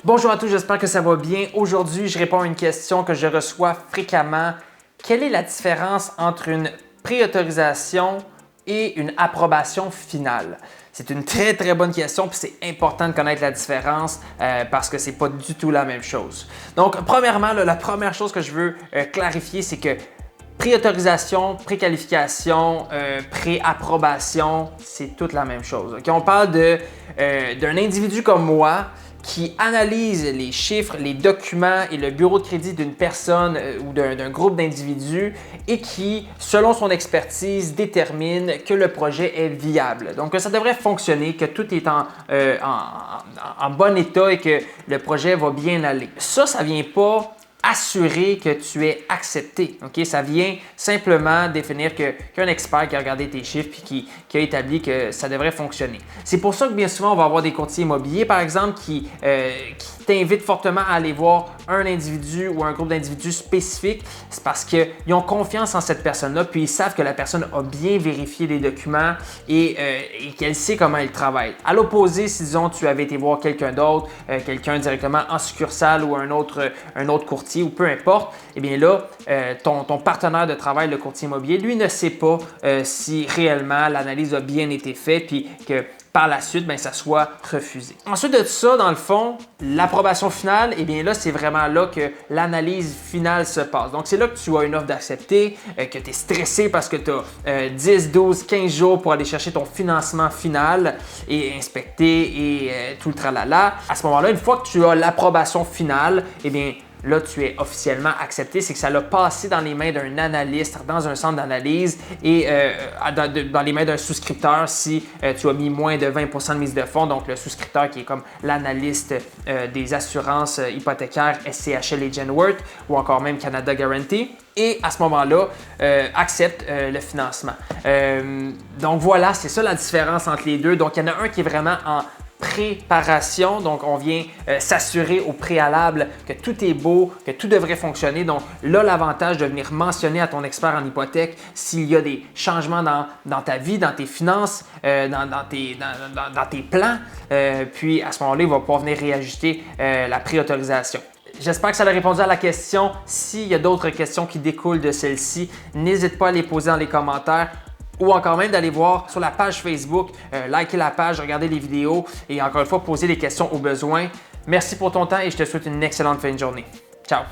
Bonjour à tous, j'espère que ça va bien. Aujourd'hui, je réponds à une question que je reçois fréquemment. Quelle est la différence entre une préautorisation et une approbation finale? C'est une très bonne question, puis c'est important de connaître la différence parce que c'est pas du tout la même chose. Donc, premièrement, la première chose que je veux clarifier, c'est que préautorisation, préqualification, préapprobation, c'est toute la même chose. Okay? On parle d'un individu comme moi qui analyse les chiffres, les documents et le bureau de crédit d'une personne ou d'un groupe d'individus et qui, selon son expertise, détermine que le projet est viable. Donc, ça devrait fonctionner, que tout est en bon état et que le projet va bien aller. Ça ne vient pas assurer que tu es accepté. Okay? Ça vient simplement définir qu'un expert qui a regardé tes chiffres et qui a établi que ça devrait fonctionner. C'est pour ça que bien souvent, on va avoir des courtiers immobiliers, par exemple, qui t'invitent fortement à aller voir un individu ou un groupe d'individus spécifique. C'est parce qu'ils ont confiance en cette personne-là, puis ils savent que la personne a bien vérifié les documents et qu'elle sait comment il travaille. À l'opposé, si disons tu avais été voir quelqu'un d'autre, quelqu'un directement en succursale ou un autre courtier, ou peu importe, eh bien là, ton partenaire de travail, le courtier immobilier, lui ne sait pas si réellement l'analyse a bien été faite puis que par la suite, ça soit refusé. Ensuite de ça, dans le fond, l'approbation finale, eh bien là, c'est vraiment là que l'analyse finale se passe. Donc, c'est là que tu as une offre d'accepter, que tu es stressé parce que tu as 10, 12, 15 jours pour aller chercher ton financement final et inspecter et tout le tralala. À ce moment-là, une fois que tu as l'approbation finale, eh bien, là, tu es officiellement accepté. C'est que ça l'a passé dans les mains d'un analyste, dans un centre d'analyse et dans les mains d'un souscripteur si tu as mis moins de 20% de mise de fonds. Donc, le souscripteur qui est comme l'analyste des assurances hypothécaires SCHL et Genworth ou encore même Canada Guarantee. Et à ce moment-là, accepte le financement. Donc, voilà, c'est ça la différence entre les deux. Donc, il y en a un qui est vraiment en préparation, donc on vient s'assurer au préalable que tout est beau, que tout devrait fonctionner. Donc là, l'avantage de venir mentionner à ton expert en hypothèque s'il y a des changements dans ta vie, dans tes finances, dans tes plans. Puis à ce moment-là, il va pouvoir venir réajuster la préautorisation. J'espère que ça a répondu à la question. S'il y a d'autres questions qui découlent de celle-ci, n'hésite pas à les poser dans les commentaires. Ou encore même d'aller voir sur la page Facebook, liker la page, regarder les vidéos et encore une fois poser des questions au besoin. Merci pour ton temps et je te souhaite une excellente fin de journée. Ciao!